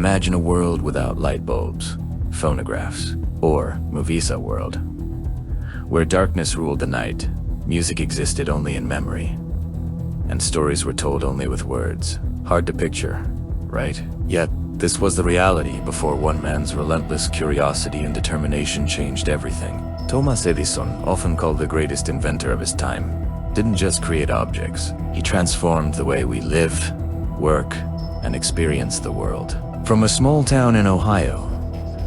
Imagine a world without light bulbs, phonographs, or Moviesa world, where darkness ruled the night, music existed only in memory, and stories were told only with words. Hard to picture, right? Yet, this was the reality before one man's relentless curiosity and determination changed everything. Thomas Edison, often called the greatest inventor of his time, didn't just create objects. He transformed the way we live, work, and experience the world. From a small town in Ohio,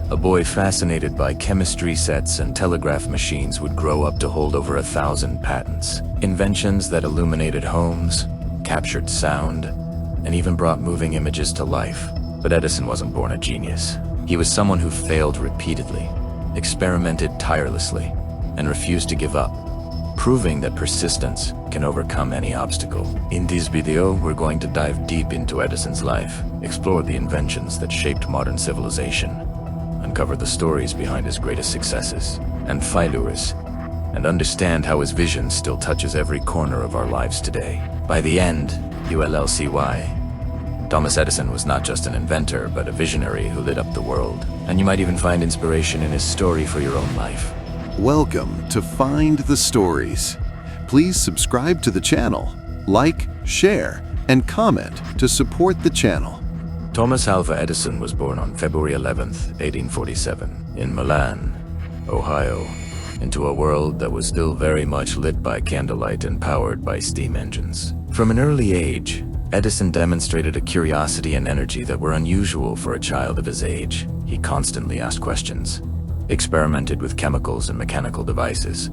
a boy fascinated by chemistry sets and telegraph machines would grow up to hold over 1,000 patents. Inventions that illuminated homes, captured sound, and even brought moving images to life. But Edison wasn't born a genius. He was someone who failed repeatedly, experimented tirelessly, and refused to give up, proving that persistence can overcome any obstacle. In this video, we're going to dive deep into Edison's life, explore the inventions that shaped modern civilization, uncover the stories behind his greatest successes and failures, and understand how his vision still touches every corner of our lives today. By the end, ULLCY, Thomas Edison was not just an inventor, but a visionary who lit up the world. And you might even find inspiration in his story for your own life. Welcome to Find the Stories. Please subscribe to the channel, like, share, and comment to support the channel. Thomas Alva Edison was born on February 11th, 1847, in Milan, Ohio, into a world that was still very much lit by candlelight and powered by steam engines. From an early age, Edison demonstrated a curiosity and energy that were unusual for a child of his age. He constantly asked questions, experimented with chemicals and mechanical devices,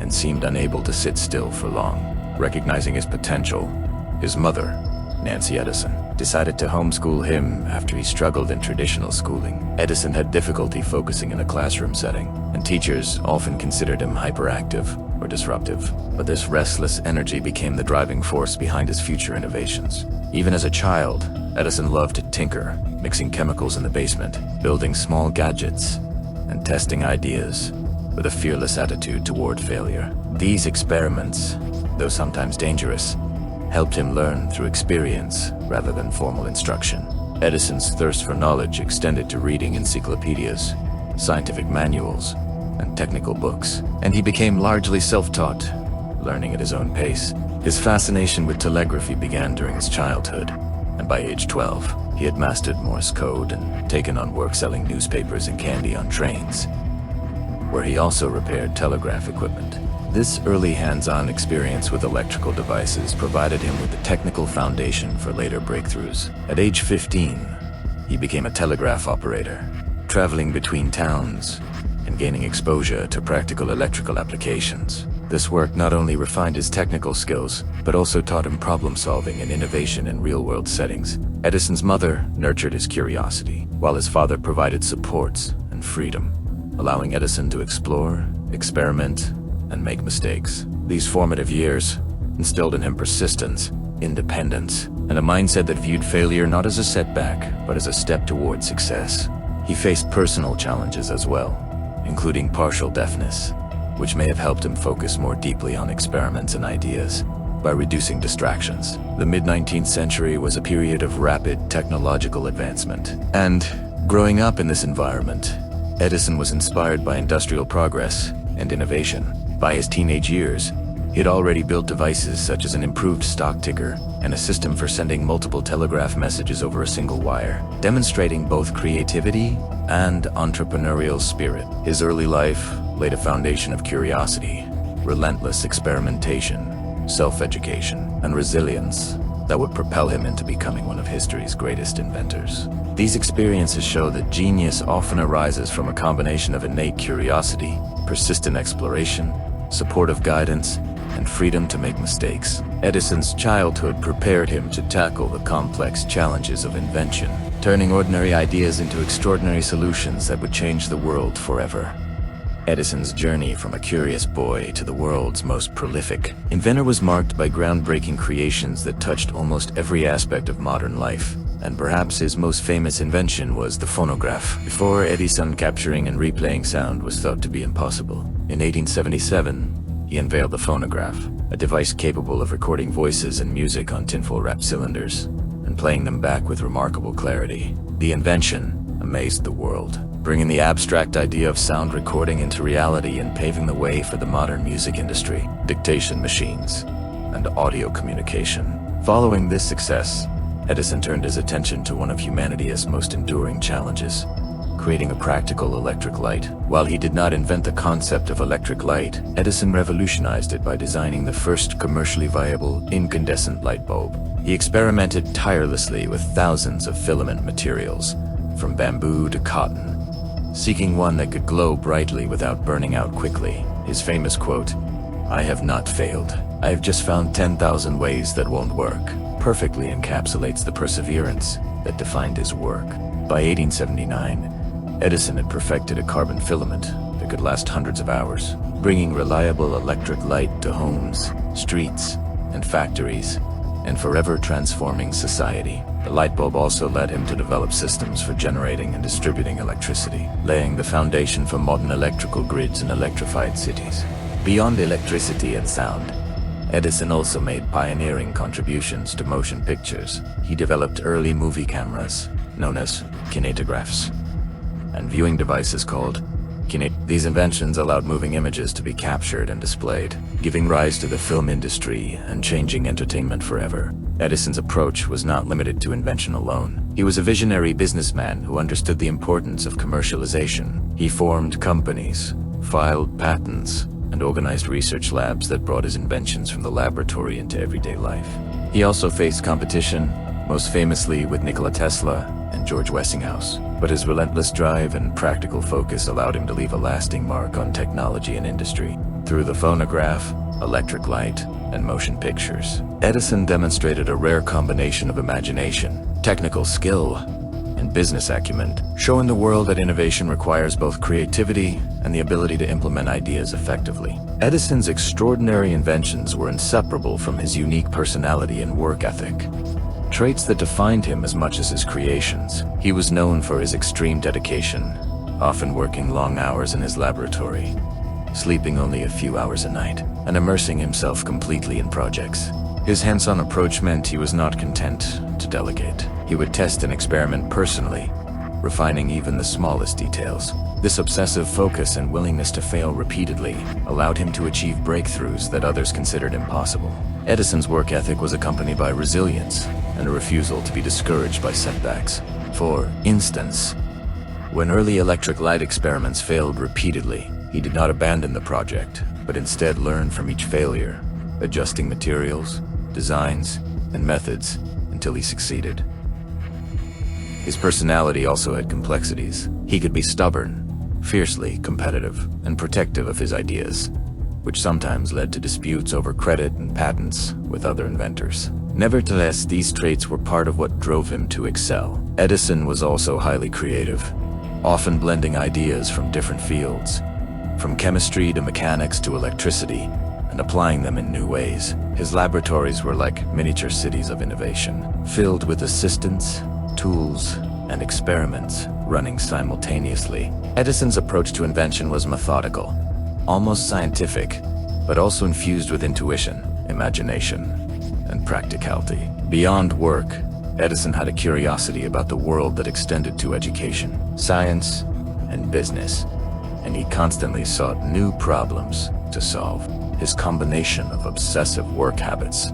and seemed unable to sit still for long. Recognizing his potential, his mother, Nancy Edison, decided to homeschool him after he struggled in traditional schooling. Edison had difficulty focusing in a classroom setting, and teachers often considered him hyperactive or disruptive. But this restless energy became the driving force behind his future innovations. Even as a child, Edison loved to tinker, mixing chemicals in the basement, building small gadgets, and testing ideas with a fearless attitude toward failure. These experiments, though sometimes dangerous, helped him learn through experience rather than formal instruction. Edison's thirst for knowledge extended to reading encyclopedias, scientific manuals, and technical books, and he became largely self-taught, learning at his own pace. His fascination with telegraphy began during his childhood, and by age 12, he had mastered Morse code and taken on work selling newspapers and candy on trains, where he also repaired telegraph equipment. This early hands-on experience with electrical devices provided him with the technical foundation for later breakthroughs. At age 15, he became a telegraph operator, traveling between towns and gaining exposure to practical electrical applications. This work not only refined his technical skills, but also taught him problem-solving and innovation in real-world settings. Edison's mother nurtured his curiosity, while his father provided supports and freedom, allowing Edison to explore, experiment, and make mistakes. These formative years instilled in him persistence, independence, and a mindset that viewed failure not as a setback, but as a step toward success. He faced personal challenges as well, including partial deafness, which may have helped him focus more deeply on experiments and ideas by reducing distractions. The mid-19th century was a period of rapid technological advancement, and growing up in this environment, Edison was inspired by industrial progress and innovation. By his teenage years, he had already built devices such as an improved stock ticker and a system for sending multiple telegraph messages over a single wire, demonstrating both creativity and entrepreneurial spirit. His early life laid a foundation of curiosity, relentless experimentation, self-education, and resilience that would propel him into becoming one of history's greatest inventors. These experiences show that genius often arises from a combination of innate curiosity, persistent exploration, supportive guidance, and freedom to make mistakes. Edison's childhood prepared him to tackle the complex challenges of invention, turning ordinary ideas into extraordinary solutions that would change the world forever. Edison's journey from a curious boy to the world's most prolific inventor was marked by groundbreaking creations that touched almost every aspect of modern life. And perhaps his most famous invention was the phonograph. Before Edison, capturing and replaying sound was thought to be impossible. In 1877, he unveiled the phonograph, a device capable of recording voices and music on tinfoil-wrapped cylinders, and playing them back with remarkable clarity. The invention amazed the world, bringing the abstract idea of sound recording into reality and paving the way for the modern music industry, dictation machines, and audio communication. Following this success, Edison turned his attention to one of humanity's most enduring challenges, creating a practical electric light. While he did not invent the concept of electric light, Edison revolutionized it by designing the first commercially viable incandescent light bulb. He experimented tirelessly with thousands of filament materials, from bamboo to cotton, seeking one that could glow brightly without burning out quickly. His famous quote, "I have not failed. I have just found 10,000 ways that won't work," perfectly encapsulates the perseverance that defined his work. By 1879, Edison had perfected a carbon filament that could last hundreds of hours, bringing reliable electric light to homes, streets, and factories, and forever transforming society. The light bulb also led him to develop systems for generating and distributing electricity, laying the foundation for modern electrical grids and electrified cities. Beyond electricity and sound, Edison also made pioneering contributions to motion pictures. He developed early movie cameras, known as kinetographs, and viewing devices called These inventions allowed moving images to be captured and displayed, giving rise to the film industry and changing entertainment forever. Edison's approach was not limited to invention alone. He was a visionary businessman who understood the importance of commercialization. He formed companies, filed patents, and organized research labs that brought his inventions from the laboratory into everyday life. He also faced competition, most famously with Nikola Tesla and George Westinghouse, but his relentless drive and practical focus allowed him to leave a lasting mark on technology and industry. Through the phonograph, electric light, and motion pictures, Edison demonstrated a rare combination of imagination, technical skill, and business acumen, showing the world that innovation requires both creativity and the ability to implement ideas effectively. Edison's extraordinary inventions were inseparable from his unique personality and work ethic, traits that defined him as much as his creations. He was known for his extreme dedication, often working long hours in his laboratory, sleeping only a few hours a night, and immersing himself completely in projects. His hands-on approach meant he was not content to delegate. He would test and experiment personally, refining even the smallest details. This obsessive focus and willingness to fail repeatedly allowed him to achieve breakthroughs that others considered impossible. Edison's work ethic was accompanied by resilience and a refusal to be discouraged by setbacks. For instance, when early electric light experiments failed repeatedly, he did not abandon the project, but instead learned from each failure, adjusting materials, designs, and methods until he succeeded. His personality also had complexities. He could be stubborn, fiercely competitive, and protective of his ideas, which sometimes led to disputes over credit and patents with other inventors. Nevertheless, these traits were part of what drove him to excel. Edison was also highly creative, often blending ideas from different fields, from chemistry to mechanics to electricity, and applying them in new ways. His laboratories were like miniature cities of innovation, filled with assistants, tools, and experiments running simultaneously. Edison's approach to invention was methodical, almost scientific, but also infused with intuition, imagination, and practicality. Beyond work, Edison had a curiosity about the world that extended to education, science, and business, and he constantly sought new problems to solve. His combination of obsessive work habits,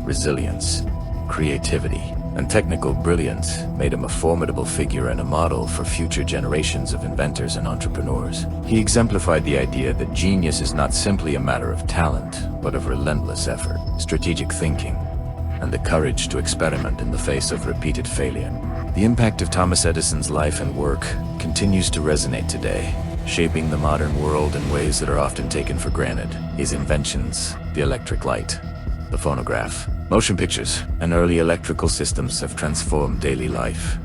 resilience, creativity, and technical brilliance made him a formidable figure and a model for future generations of inventors and entrepreneurs. He exemplified the idea that genius is not simply a matter of talent, but of relentless effort, strategic thinking, and the courage to experiment in the face of repeated failure. The impact of Thomas Edison's life and work continues to resonate today, shaping the modern world in ways that are often taken for granted. His inventions, the electric light, the phonograph, motion pictures, and early electrical systems have transformed daily life,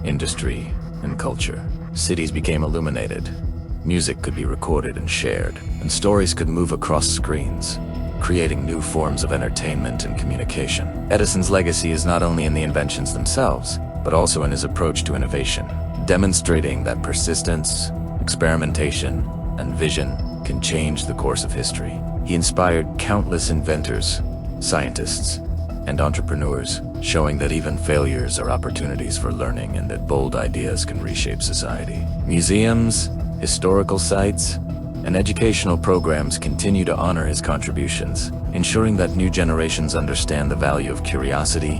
industry, and culture. Cities became illuminated, music could be recorded and shared, and stories could move across screens, creating new forms of entertainment and communication. Edison's legacy is not only in the inventions themselves, but also in his approach to innovation, demonstrating that persistence, experimentation, and vision can change the course of history. He inspired countless inventors, scientists, and entrepreneurs, showing that even failures are opportunities for learning and that bold ideas can reshape society. Museums, historical sites, and educational programs continue to honor his contributions, ensuring that new generations understand the value of curiosity,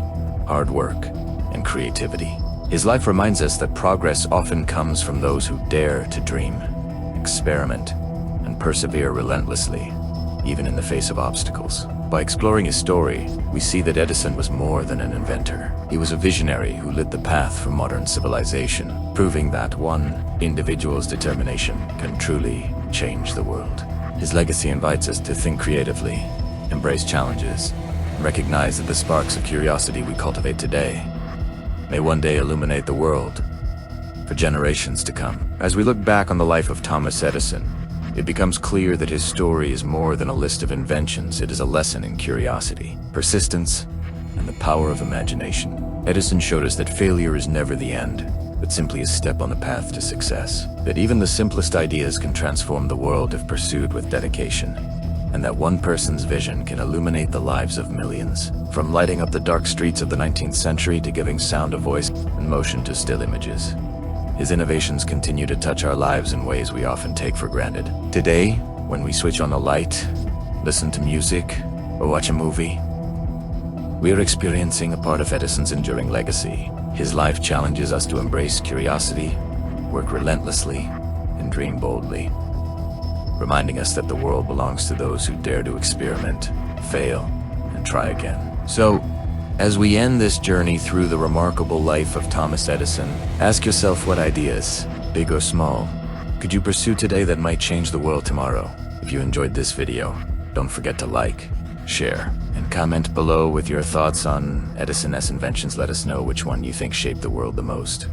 hard work, and creativity. His life reminds us that progress often comes from those who dare to dream, experiment, and persevere relentlessly, even in the face of obstacles. By exploring his story, we see that Edison was more than an inventor. He was a visionary who lit the path for modern civilization, proving that one individual's determination can truly change the world. His legacy invites us to think creatively, embrace challenges, and recognize that the sparks of curiosity we cultivate today may one day illuminate the world for generations to come. As we look back on the life of Thomas Edison, it becomes clear that his story is more than a list of inventions. It is a lesson in curiosity, persistence, and the power of imagination. Edison showed us that failure is never the end, but simply a step on the path to success. That even the simplest ideas can transform the world if pursued with dedication, and that one person's vision can illuminate the lives of millions. From lighting up the dark streets of the 19th century to giving sound a voice and motion to still images, his innovations continue to touch our lives in ways we often take for granted. Today, when we switch on a light, listen to music, or watch a movie, we are experiencing a part of Edison's enduring legacy. His life challenges us to embrace curiosity, work relentlessly, and dream boldly, reminding us that the world belongs to those who dare to experiment, fail, and try again. So, as we end this journey through the remarkable life of Thomas Edison, ask yourself what ideas, big or small, could you pursue today that might change the world tomorrow? If you enjoyed this video, don't forget to like, share, and comment below with your thoughts on Edison's inventions. Let us know which one you think shaped the world the most.